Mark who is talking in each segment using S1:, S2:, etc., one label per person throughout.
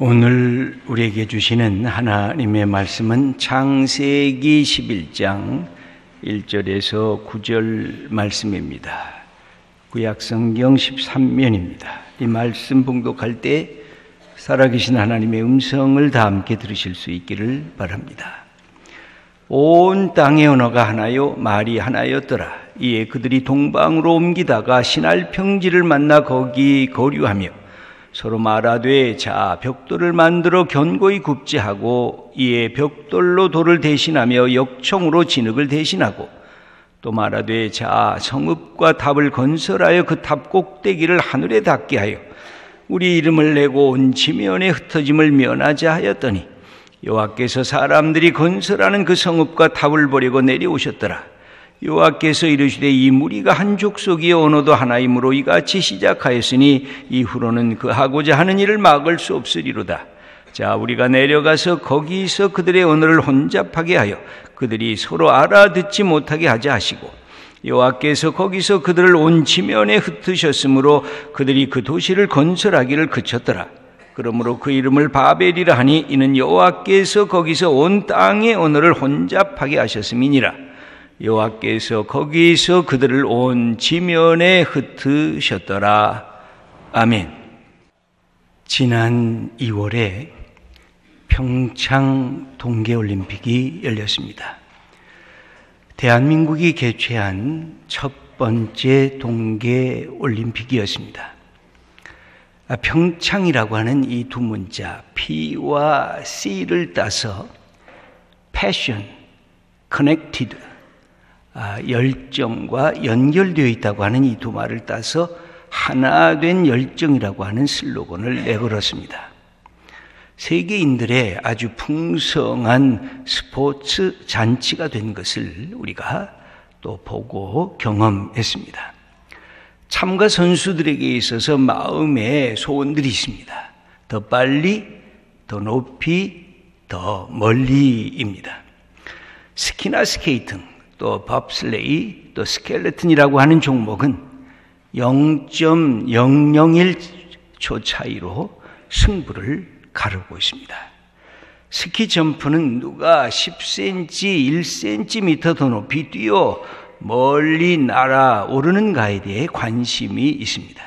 S1: 오늘 우리에게 주시는 하나님의 말씀은 창세기 11장 1절에서 9절 말씀입니다. 구약성경 13면입니다. 이 말씀 봉독할 때 살아계신 하나님의 음성을 다 함께 들으실 수 있기를 바랍니다. 온 땅의 언어가 하나요 말이 하나였더라. 이에 그들이 동방으로 옮기다가 신할 평지를 만나 거기 거류하며 서로 말하되 자 벽돌을 만들어 견고히 굽지 하고 이에 벽돌로 돌을 대신하며 역청으로 진흙을 대신하고 또 말하되 자 성읍과 탑을 건설하여 그 탑 꼭대기를 하늘에 닿게 하여 우리 이름을 내고 온 지면에 흩어짐을 면하자 하였더니 여호와께서 사람들이 건설하는 그 성읍과 탑을 버리고 내려오셨더라. 여호와께서 이르시되 이 무리가 한 족속이요 언어도 하나이므로 이같이 시작하였으니 이후로는 그 하고자 하는 일을 막을 수 없으리로다. 자 우리가 내려가서 거기서 그들의 언어를 혼잡하게 하여 그들이 서로 알아듣지 못하게 하자 하시고 여호와께서 거기서 그들을 온 지면에 흩으셨으므로 그들이 그 도시를 건설하기를 그쳤더라. 그러므로 그 이름을 바벨이라 하니 이는 여호와께서 거기서 온 땅의 언어를 혼잡하게 하셨음이니라. 여호와께서 거기서 그들을 온 지면에 흩으셨더라. 아멘. 지난 2월에 평창 동계올림픽이 열렸습니다. 대한민국이 개최한 첫 번째 동계올림픽이었습니다. 평창이라고 하는 이 두 문자 P와 C를 따서 Passion, Connected, 열정과 연결되어 있다고 하는 이 두 말을 따서 하나 된 열정이라고 하는 슬로건을 내걸었습니다. 세계인들의 아주 풍성한 스포츠 잔치가 된 것을 우리가 또 보고 경험했습니다. 참가 선수들에게 있어서 마음의 소원들이 있습니다. 더 빨리, 더 높이, 더 멀리입니다. 스키나 스케이팅, 또 밥슬레이, 또 스켈레톤이라고 하는 종목은 0.001초 차이로 승부를 가르고 있습니다. 스키 점프는 누가 10cm, 1cm 더 높이 뛰어 멀리 날아오르는가에 대해 관심이 있습니다.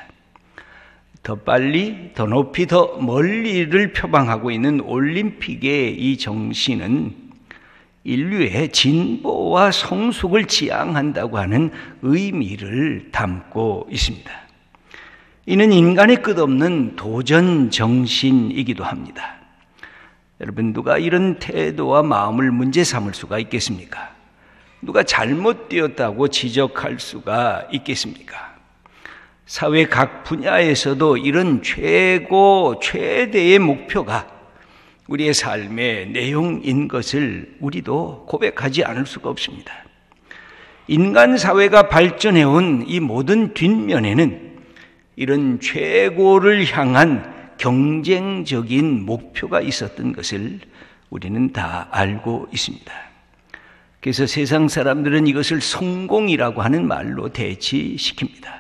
S1: 더 빨리, 더 높이, 더 멀리를 표방하고 있는 올림픽의 이 정신은 인류의 진보와 성숙을 지향한다고 하는 의미를 담고 있습니다. 이는 인간의 끝없는 도전 정신이기도 합니다. 여러분, 누가 이런 태도와 마음을 문제 삼을 수가 있겠습니까? 누가 잘못 뛰었다고 지적할 수가 있겠습니까? 사회 각 분야에서도 이런 최대의 목표가 우리의 삶의 내용인 것을 우리도 고백하지 않을 수가 없습니다. 인간 사회가 발전해온 이 모든 뒷면에는 이런 최고를 향한 경쟁적인 목표가 있었던 것을 우리는 다 알고 있습니다. 그래서 세상 사람들은 이것을 성공이라고 하는 말로 대치시킵니다.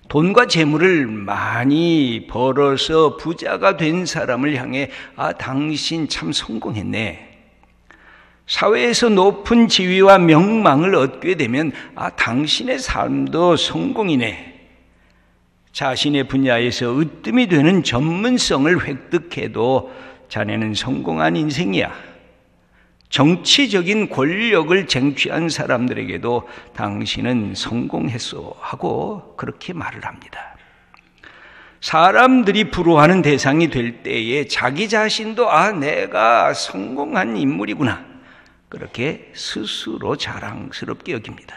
S1: 돈과 재물을 많이 벌어서 부자가 된 사람을 향해 당신 참 성공했네. 사회에서 높은 지위와 명망을 얻게 되면 당신의 삶도 성공이네. 자신의 분야에서 으뜸이 되는 전문성을 획득해도 자네는 성공한 인생이야. 정치적인 권력을 쟁취한 사람들에게도 당신은 성공했소 하고 그렇게 말을 합니다. 사람들이 부러워하는 대상이 될 때에 자기 자신도 내가 성공한 인물이구나 그렇게 스스로 자랑스럽게 여깁니다.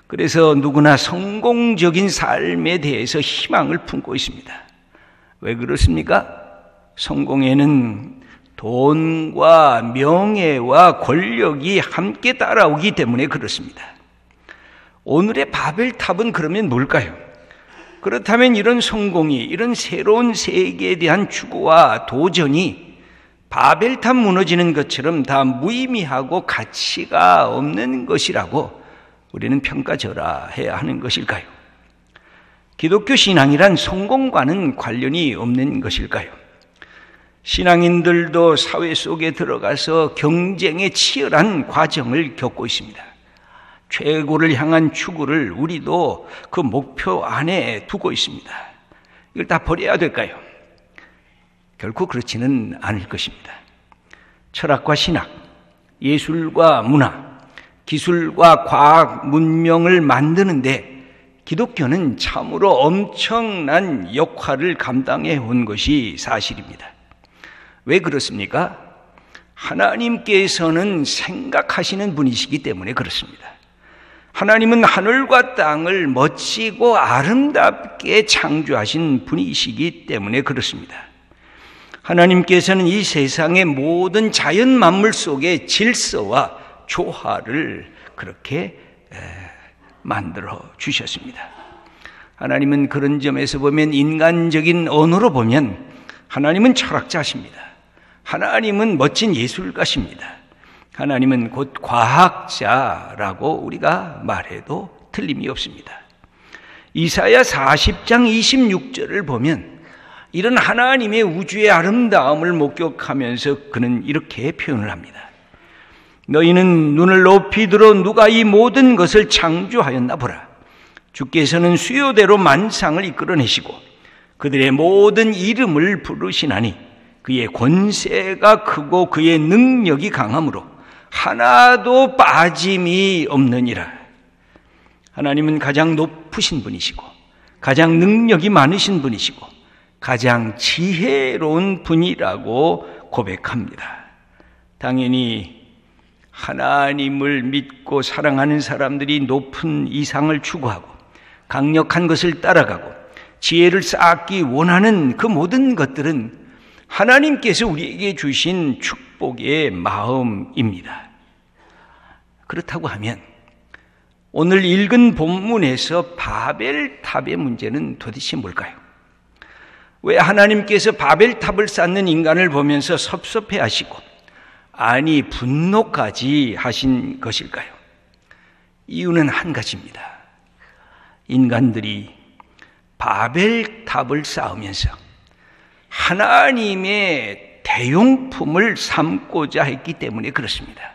S1: 그래서 누구나 성공적인 삶에 대해서 희망을 품고 있습니다. 왜 그렇습니까? 성공에는 돈과 명예와 권력이 함께 따라오기 때문에 그렇습니다. 오늘의 바벨탑은 그러면 뭘까요? 그렇다면 이런 성공이, 이런 새로운 세계에 대한 추구와 도전이 바벨탑 무너지는 것처럼 다 무의미하고 가치가 없는 것이라고 우리는 평가절하해야 하는 것일까요? 기독교 신앙이란 성공과는 관련이 없는 것일까요? 신앙인들도 사회 속에 들어가서 경쟁의 치열한 과정을 겪고 있습니다. 최고를 향한 추구를 우리도 그 목표 안에 두고 있습니다. 이걸 다 버려야 될까요? 결코 그렇지는 않을 것입니다. 철학과 신학, 예술과 문화, 기술과 과학, 문명을 만드는데 기독교는 참으로 엄청난 역할을 감당해 온 것이 사실입니다. 왜 그렇습니까? 하나님께서는 생각하시는 분이시기 때문에 그렇습니다. 하나님은 하늘과 땅을 멋지고 아름답게 창조하신 분이시기 때문에 그렇습니다. 하나님께서는 이 세상의 모든 자연 만물 속에 질서와 조화를 그렇게 만들어 주셨습니다. 하나님은 그런 점에서 보면, 인간적인 언어로 보면 하나님은 철학자십니다. 하나님은 멋진 예술가십니다. 하나님은 곧 과학자라고 우리가 말해도 틀림이 없습니다. 이사야 40장 26절을 보면 이런 하나님의 우주의 아름다움을 목격하면서 그는 이렇게 표현을 합니다. 너희는 눈을 높이 들어 누가 이 모든 것을 창조하였나 보라. 주께서는 수요대로 만상을 이끌어내시고 그들의 모든 이름을 부르시나니 그의 권세가 크고 그의 능력이 강함으로 하나도 빠짐이 없느니라. 하나님은 가장 높으신 분이시고 가장 능력이 많으신 분이시고 가장 지혜로운 분이라고 고백합니다. 당연히 하나님을 믿고 사랑하는 사람들이 높은 이상을 추구하고 강력한 것을 따라가고 지혜를 쌓기 원하는 그 모든 것들은 하나님께서 우리에게 주신 축복의 마음입니다. 그렇다고 하면 오늘 읽은 본문에서 바벨탑의 문제는 도대체 뭘까요? 왜 하나님께서 바벨탑을 쌓는 인간을 보면서 섭섭해하시고 아니 분노까지 하신 것일까요? 이유는 한 가지입니다. 인간들이 바벨탑을 쌓으면서 하나님의 대용품을 삼고자 했기 때문에 그렇습니다.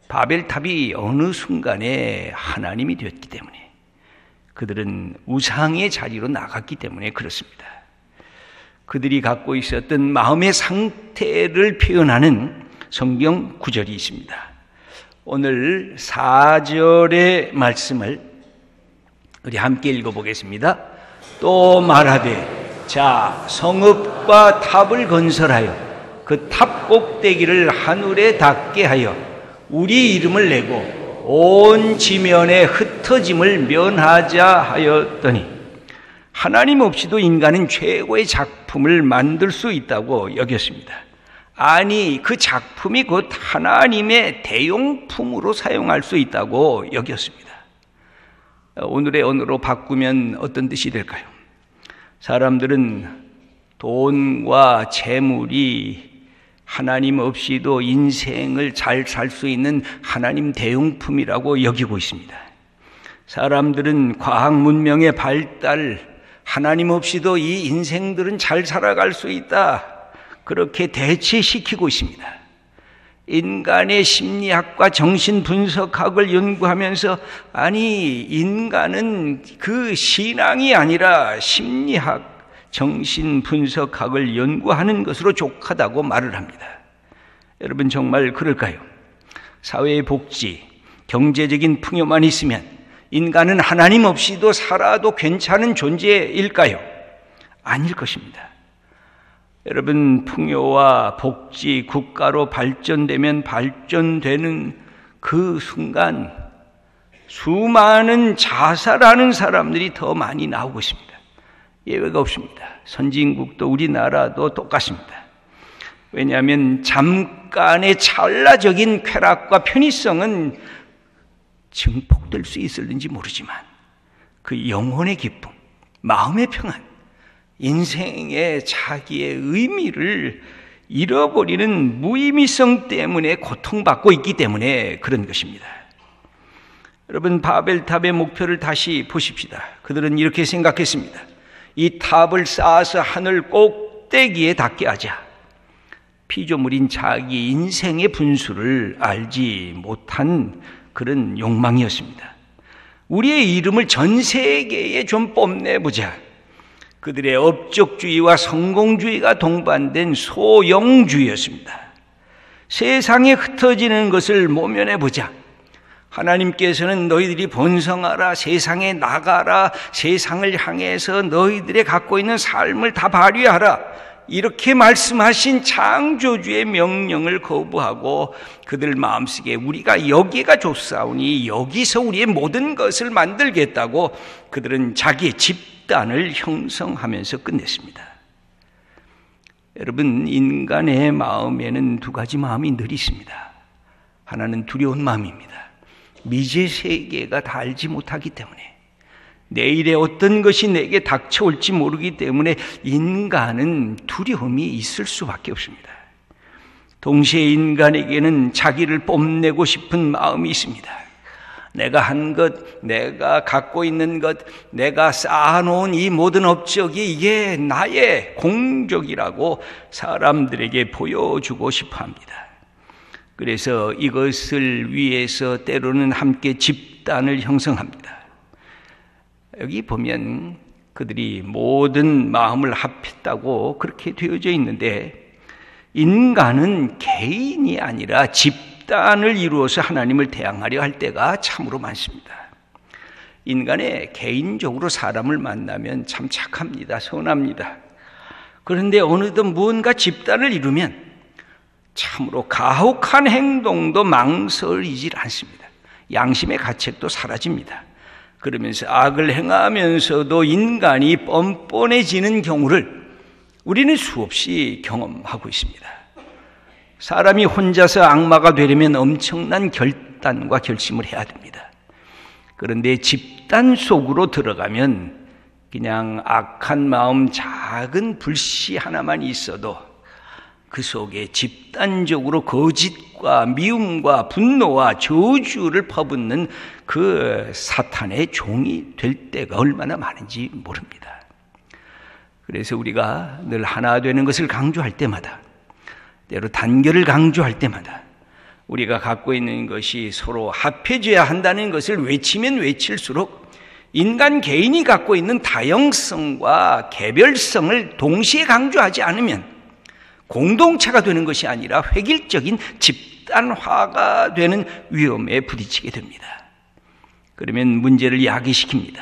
S1: 바벨탑이 어느 순간에 하나님이 되었기 때문에, 그들은 우상의 자리로 나갔기 때문에 그렇습니다. 그들이 갖고 있었던 마음의 상태를 표현하는 성경 구절이 있습니다. 오늘 4절의 말씀을 우리 함께 읽어보겠습니다. 또 말하되 자 성읍과 탑을 건설하여 그 탑 꼭대기를 하늘에 닿게 하여 우리 이름을 내고 온 지면에 흩어짐을 면하자 하였더니, 하나님 없이도 인간은 최고의 작품을 만들 수 있다고 여겼습니다. 아니 그 작품이 곧 하나님의 대용품으로 사용할 수 있다고 여겼습니다. 오늘의 언어로 바꾸면 어떤 뜻이 될까요? 사람들은 돈과 재물이 하나님 없이도 인생을 잘 살 수 있는 하나님 대용품이라고 여기고 있습니다. 사람들은 과학 문명의 발달, 하나님 없이도 이 인생들은 잘 살아갈 수 있다, 그렇게 대체시키고 있습니다. 인간의 심리학과 정신분석학을 연구하면서 아니 인간은 그 신앙이 아니라 심리학, 정신분석학을 연구하는 것으로 족하다고 말을 합니다. 여러분 정말 그럴까요? 사회의 복지, 경제적인 풍요만 있으면 인간은 하나님 없이도 살아도 괜찮은 존재일까요? 아닐 것입니다. 여러분 풍요와 복지, 국가로 발전되면 발전되는 그 순간 수많은 자살하는 사람들이 더 많이 나오고 있습니다. 예외가 없습니다. 선진국도 우리나라도 똑같습니다. 왜냐하면 잠깐의 찰나적인 쾌락과 편의성은 증폭될 수 있을는지 모르지만 그 영혼의 기쁨, 마음의 평안, 인생의 자기의 의미를 잃어버리는 무의미성 때문에 고통받고 있기 때문에 그런 것입니다. 여러분 바벨탑의 목표를 다시 보십시다. 그들은 이렇게 생각했습니다. 이 탑을 쌓아서 하늘 꼭대기에 닿게 하자. 피조물인 자기 인생의 분수를 알지 못한 그런 욕망이었습니다. 우리의 이름을 전 세계에 좀 뽐내보자. 그들의 업적주의와 성공주의가 동반된 소영주의였습니다. 세상에 흩어지는 것을 모면해보자. 하나님께서는 너희들이 번성하라, 세상에 나가라, 세상을 향해서 너희들의 갖고 있는 삶을 다 발휘하라, 이렇게 말씀하신 창조주의 명령을 거부하고 그들 마음속에 우리가 여기가 좋사오니 여기서 우리의 모든 것을 만들겠다고 그들은 자기의 집단을 형성하면서 끝냈습니다. 여러분, 인간의 마음에는 두 가지 마음이 늘 있습니다. 하나는 두려운 마음입니다. 미지의 세계가 다 알지 못하기 때문에, 내일에 어떤 것이 내게 닥쳐올지 모르기 때문에 인간은 두려움이 있을 수밖에 없습니다. 동시에 인간에게는 자기를 뽐내고 싶은 마음이 있습니다. 내가 한 것, 내가 갖고 있는 것, 내가 쌓아놓은 이 모든 업적이 이게 나의 공적이라고 사람들에게 보여주고 싶어 합니다. 그래서 이것을 위해서 때로는 함께 집단을 형성합니다. 여기 보면 그들이 모든 마음을 합했다고 그렇게 되어져 있는데, 인간은 개인이 아니라 집단을 이루어서 하나님을 대항하려 할 때가 참으로 많습니다. 인간의 개인적으로 사람을 만나면 참 착합니다. 선합니다. 그런데 어느덧 무언가 집단을 이루면 참으로 가혹한 행동도 망설이질 않습니다. 양심의 가책도 사라집니다. 그러면서 악을 행하면서도 인간이 뻔뻔해지는 경우를 우리는 수없이 경험하고 있습니다. 사람이 혼자서 악마가 되려면 엄청난 결단과 결심을 해야 됩니다. 그런데 집단 속으로 들어가면 그냥 악한 마음, 작은 불씨 하나만 있어도 그 속에 집단적으로 거짓과 미움과 분노와 저주를 퍼붓는 그 사탄의 종이 될 때가 얼마나 많은지 모릅니다. 그래서 우리가 늘 하나 되는 것을 강조할 때마다, 때로 단결을 강조할 때마다 우리가 갖고 있는 것이 서로 합해져야 한다는 것을 외치면 외칠수록 인간 개인이 갖고 있는 다양성과 개별성을 동시에 강조하지 않으면 공동체가 되는 것이 아니라 획일적인 집단화가 되는 위험에 부딪히게 됩니다. 그러면 문제를 야기시킵니다.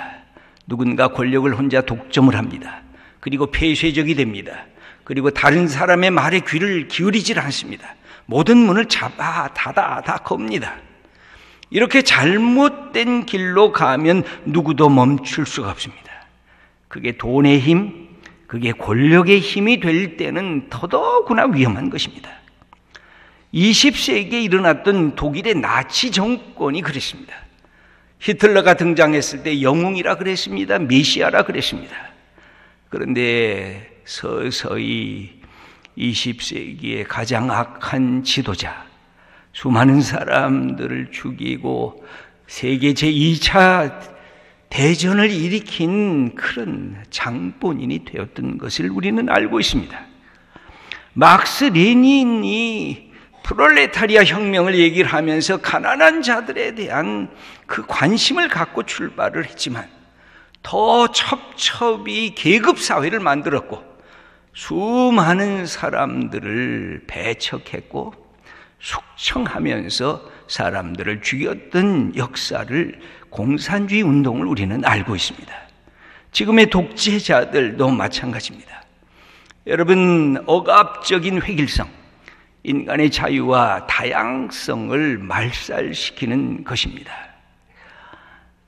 S1: 누군가 권력을 혼자 독점을 합니다. 그리고 폐쇄적이 됩니다. 그리고 다른 사람의 말에 귀를 기울이질 않습니다. 모든 문을 잡아 닫아 다 겁니다. 이렇게 잘못된 길로 가면 누구도 멈출 수가 없습니다. 그게 돈의 힘, 그게 권력의 힘이 될 때는 더더구나 위험한 것입니다. 20세기에 일어났던 독일의 나치 정권이 그랬습니다. 히틀러가 등장했을 때 영웅이라 그랬습니다. 메시아라 그랬습니다. 그런데 서서히 20세기의 가장 악한 지도자, 수많은 사람들을 죽이고 세계 제2차 대전을 일으킨 그런 장본인이 되었던 것을 우리는 알고 있습니다. 막스 레닌이 프롤레타리아 혁명을 얘기를 하면서 가난한 자들에 대한 그 관심을 갖고 출발을 했지만 더 첩첩이 계급사회를 만들었고 수많은 사람들을 배척했고 숙청하면서 사람들을 죽였던 역사를, 공산주의 운동을 우리는 알고 있습니다. 지금의 독재자들도 마찬가지입니다. 여러분, 억압적인 획일성, 인간의 자유와 다양성을 말살시키는 것입니다.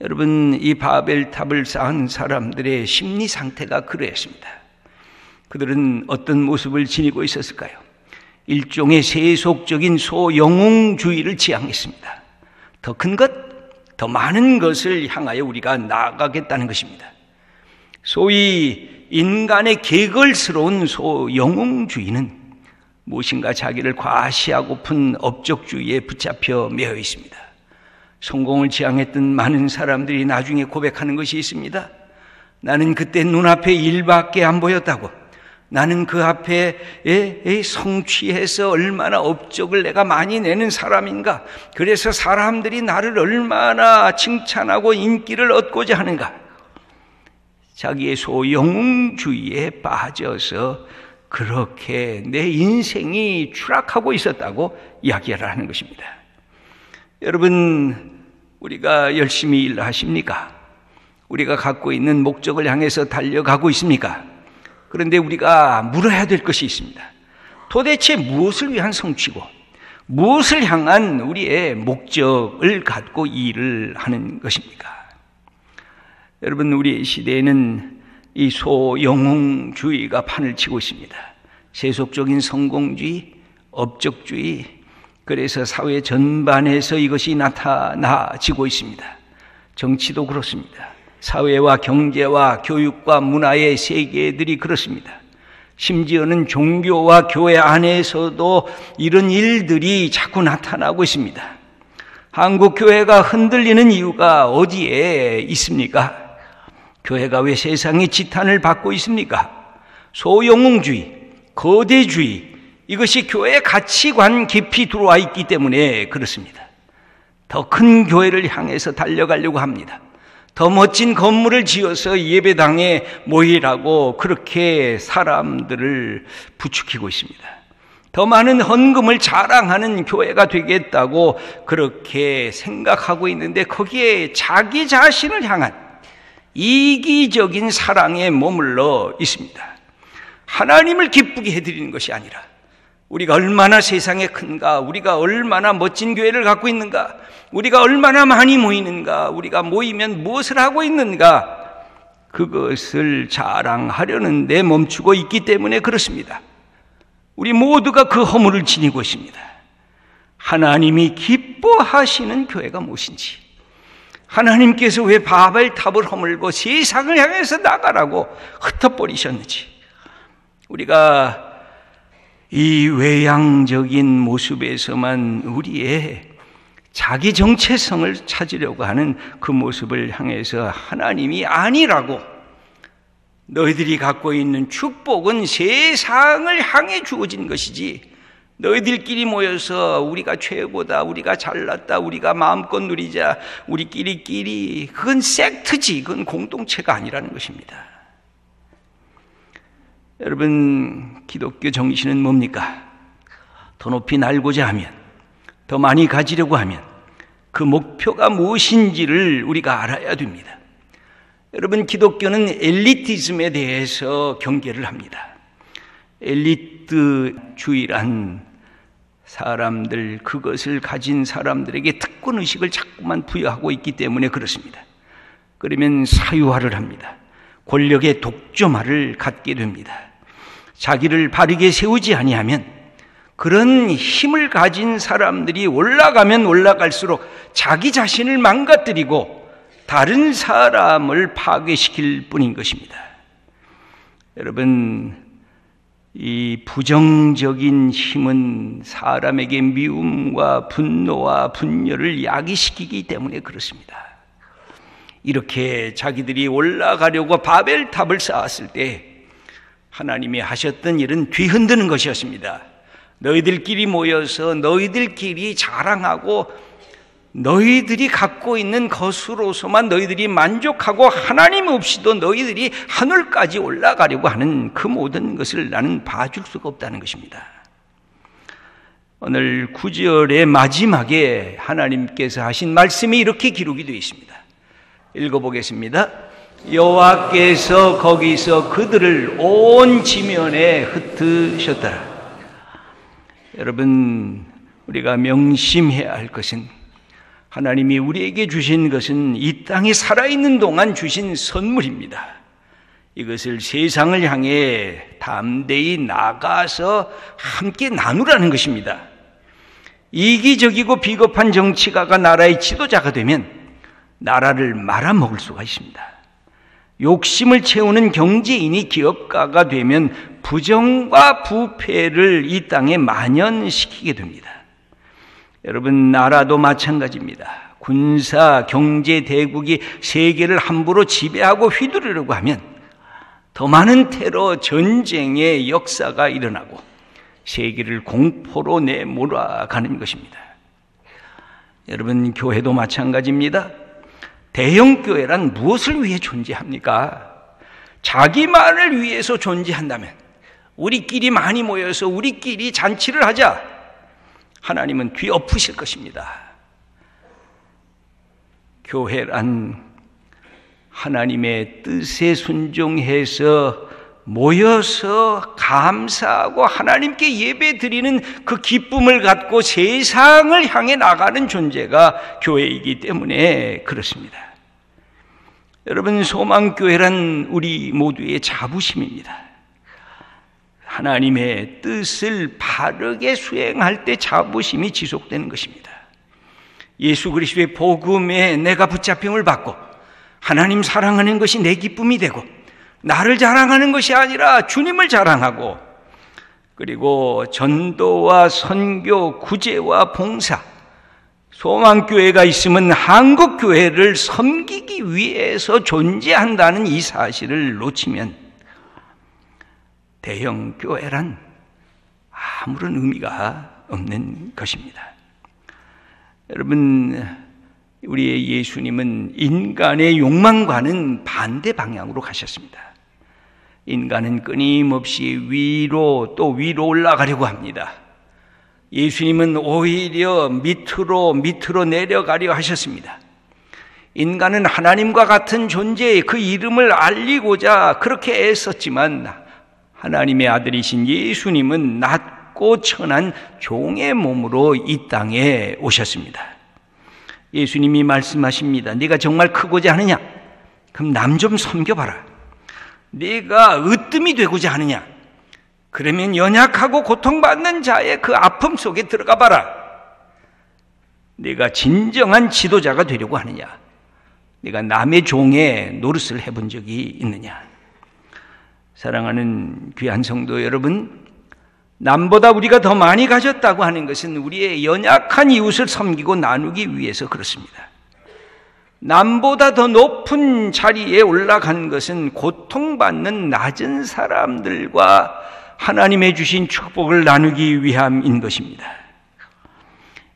S1: 여러분, 이 바벨탑을 쌓은 사람들의 심리 상태가 그러했습니다. 그들은 어떤 모습을 지니고 있었을까요? 일종의 세속적인 소영웅주의를 지향했습니다. 더 큰 것, 더 많은 것을 향하여 우리가 나아가겠다는 것입니다. 소위 인간의 개걸스러운 소영웅주의는 무엇인가 자기를 과시하고픈 업적주의에 붙잡혀 매여 있습니다. 성공을 지향했던 많은 사람들이 나중에 고백하는 것이 있습니다. 나는 그때 눈앞에 일밖에 안 보였다고, 나는 그 앞에 성취해서 얼마나 업적을 내가 많이 내는 사람인가? 그래서 사람들이 나를 얼마나 칭찬하고 인기를 얻고자 하는가? 자기의 소영웅주의에 빠져서 그렇게 내 인생이 추락하고 있었다고 이야기를 하는 것입니다. 여러분, 우리가 열심히 일하십니까? 우리가 갖고 있는 목적을 향해서 달려가고 있습니까? 그런데 우리가 물어야 될 것이 있습니다. 도대체 무엇을 위한 성취고 무엇을 향한 우리의 목적을 갖고 일을 하는 것입니까? 여러분, 우리 시대에는 이 소영웅주의가 판을 치고 있습니다. 세속적인 성공주의, 업적주의, 그래서 사회 전반에서 이것이 나타나지고 있습니다. 정치도 그렇습니다. 사회와 경제와 교육과 문화의 세계들이 그렇습니다. 심지어는 종교와 교회 안에서도 이런 일들이 자꾸 나타나고 있습니다. 한국 교회가 흔들리는 이유가 어디에 있습니까? 교회가 왜 세상의 지탄을 받고 있습니까? 소영웅주의, 거대주의, 이것이 교회의 가치관 깊이 들어와 있기 때문에 그렇습니다. 더 큰 교회를 향해서 달려가려고 합니다. 더 멋진 건물을 지어서 예배당에 모이라고 그렇게 사람들을 부추기고 있습니다. 더 많은 헌금을 자랑하는 교회가 되겠다고 그렇게 생각하고 있는데 거기에 자기 자신을 향한 이기적인 사랑에 머물러 있습니다. 하나님을 기쁘게 해드리는 것이 아니라 우리가 얼마나 세상에 큰가, 우리가 얼마나 멋진 교회를 갖고 있는가, 우리가 얼마나 많이 모이는가, 우리가 모이면 무엇을 하고 있는가, 그것을 자랑하려는 데 멈추고 있기 때문에 그렇습니다. 우리 모두가 그 허물을 지니고 있습니다. 하나님이 기뻐하시는 교회가 무엇인지, 하나님께서 왜 바벨탑을 허물고 세상을 향해서 나가라고 흩어버리셨는지, 우리가 이 외향적인 모습에서만 우리의 자기 정체성을 찾으려고 하는 그 모습을 향해서 하나님이 아니라고, 너희들이 갖고 있는 축복은 세상을 향해 주어진 것이지 너희들끼리 모여서 우리가 최고다, 우리가 잘났다, 우리가 마음껏 누리자, 우리끼리 그건 섹트지, 그건 공동체가 아니라는 것입니다. 여러분, 기독교 정신은 뭡니까? 더 높이 날고자 하면, 더 많이 가지려고 하면 그 목표가 무엇인지를 우리가 알아야 됩니다. 여러분, 기독교는 엘리티즘에 대해서 경계를 합니다. 엘리트주의란 사람들, 그것을 가진 사람들에게 특권의식을 자꾸만 부여하고 있기 때문에 그렇습니다. 그러면 사유화를 합니다. 권력의 독점화를 갖게 됩니다. 자기를 바르게 세우지 아니하면 그런 힘을 가진 사람들이 올라가면 올라갈수록 자기 자신을 망가뜨리고 다른 사람을 파괴시킬 뿐인 것입니다. 여러분, 이 부정적인 힘은 사람에게 미움과 분노와 분열을 야기시키기 때문에 그렇습니다. 이렇게 자기들이 올라가려고 바벨탑을 쌓았을 때 하나님이 하셨던 일은 뒤흔드는 것이었습니다. 너희들끼리 모여서 너희들끼리 자랑하고 너희들이 갖고 있는 것으로서만 너희들이 만족하고 하나님 없이도 너희들이 하늘까지 올라가려고 하는 그 모든 것을 나는 봐줄 수가 없다는 것입니다. 오늘 9절의 마지막에 하나님께서 하신 말씀이 이렇게 기록이 되어 있습니다. 읽어보겠습니다. 여호와께서 거기서 그들을 온 지면에 흩으셨더라. 여러분, 우리가 명심해야 할 것은 하나님이 우리에게 주신 것은 이 땅에 살아있는 동안 주신 선물입니다. 이것을 세상을 향해 담대히 나가서 함께 나누라는 것입니다. 이기적이고 비겁한 정치가가 나라의 지도자가 되면 나라를 말아먹을 수가 있습니다. 욕심을 채우는 경제인이 기업가가 되면 부정과 부패를 이 땅에 만연시키게 됩니다. 여러분, 나라도 마찬가지입니다. 군사, 경제 대국이 세계를 함부로 지배하고 휘두르려고 하면 더 많은 테러 전쟁의 역사가 일어나고 세계를 공포로 내몰아가는 것입니다. 여러분, 교회도 마찬가지입니다. 대형 교회란 무엇을 위해 존재합니까? 자기만을 위해서 존재한다면, 우리끼리 많이 모여서 우리끼리 잔치를 하자, 하나님은 뒤엎으실 것입니다. 교회란 하나님의 뜻에 순종해서 모여서 감사하고 하나님께 예배 드리는 그 기쁨을 갖고 세상을 향해 나가는 존재가 교회이기 때문에 그렇습니다. 여러분, 소망교회란 우리 모두의 자부심입니다. 하나님의 뜻을 바르게 수행할 때 자부심이 지속되는 것입니다. 예수 그리스도의 복음에 내가 붙잡힘을 받고 하나님 사랑하는 것이 내 기쁨이 되고, 나를 자랑하는 것이 아니라 주님을 자랑하고, 그리고 전도와 선교, 구제와 봉사, 소망교회가 있으면 한국교회를 섬기기 위해서 존재한다는 이 사실을 놓치면 대형교회란 아무런 의미가 없는 것입니다. 여러분, 우리의 예수님은 인간의 욕망과는 반대 방향으로 가셨습니다. 인간은 끊임없이 위로 또 위로 올라가려고 합니다. 예수님은 오히려 밑으로 내려가려 하셨습니다. 인간은 하나님과 같은 존재의 그 이름을 알리고자 그렇게 애썼지만, 하나님의 아들이신 예수님은 낮고 천한 종의 몸으로 이 땅에 오셨습니다. 예수님이 말씀하십니다. 네가 정말 크고자 하느냐? 그럼 남 좀 섬겨봐라. 네가 으뜸이 되고자 하느냐? 그러면 연약하고 고통받는 자의 그 아픔 속에 들어가 봐라. 네가 진정한 지도자가 되려고 하느냐? 네가 남의 종의 노릇을 해본 적이 있느냐? 사랑하는 귀한 성도 여러분, 남보다 우리가 더 많이 가졌다고 하는 것은 우리의 연약한 이웃을 섬기고 나누기 위해서 그렇습니다. 남보다 더 높은 자리에 올라간 것은 고통받는 낮은 사람들과 하나님의 주신 축복을 나누기 위함인 것입니다.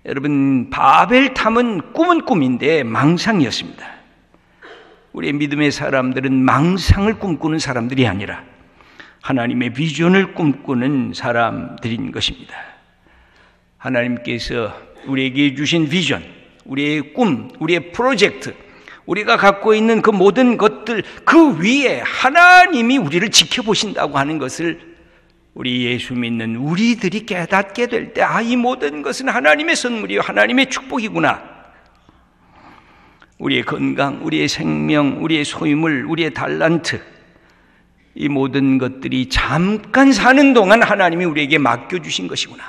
S1: 여러분, 바벨탑은 꿈은 꿈인데 망상이었습니다. 우리의 믿음의 사람들은 망상을 꿈꾸는 사람들이 아니라 하나님의 비전을 꿈꾸는 사람들인 것입니다. 하나님께서 우리에게 주신 비전, 우리의 꿈, 우리의 프로젝트, 우리가 갖고 있는 그 모든 것들, 그 위에 하나님이 우리를 지켜보신다고 하는 것을 우리 예수 믿는 우리들이 깨닫게 될 때, 이 모든 것은 하나님의 선물이요, 하나님의 축복이구나. 우리의 건강, 우리의 생명, 우리의 소유물, 우리의 달란트, 이 모든 것들이 잠깐 사는 동안 하나님이 우리에게 맡겨주신 것이구나.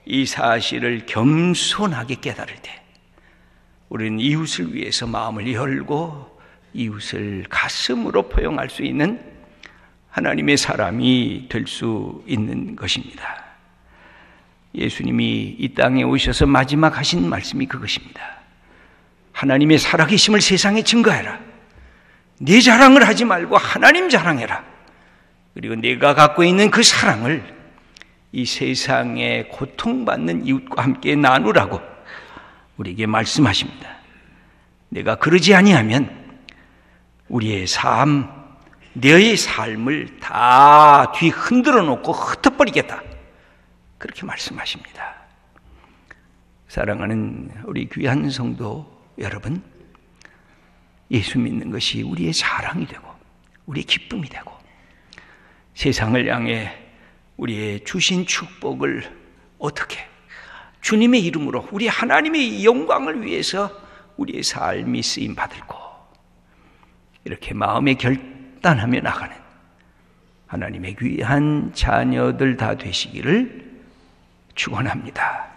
S1: 이 사실을 겸손하게 깨달을 때 우리는 이웃을 위해서 마음을 열고 이웃을 가슴으로 포용할 수 있는 하나님의 사람이 될 수 있는 것입니다. 예수님이 이 땅에 오셔서 마지막 하신 말씀이 그것입니다. 하나님의 살아계심을 세상에 증거해라. 네 자랑을 하지 말고 하나님 자랑해라. 그리고 네가 갖고 있는 그 사랑을 이 세상에 고통받는 이웃과 함께 나누라고 우리에게 말씀하십니다. 내가 그러지 아니하면 우리의 삶, 너의 삶을 다 뒤 흔들어 놓고 흩어버리겠다. 그렇게 말씀하십니다. 사랑하는 우리 귀한 성도 여러분, 예수 믿는 것이 우리의 자랑이 되고 우리의 기쁨이 되고 세상을 향해 우리의 주신 축복을 어떻게 주님의 이름으로 우리 하나님의 영광을 위해서 우리의 삶이 쓰임 받을고, 이렇게 마음에 결단하며 나가는 하나님의 귀한 자녀들 다 되시기를 축원합니다.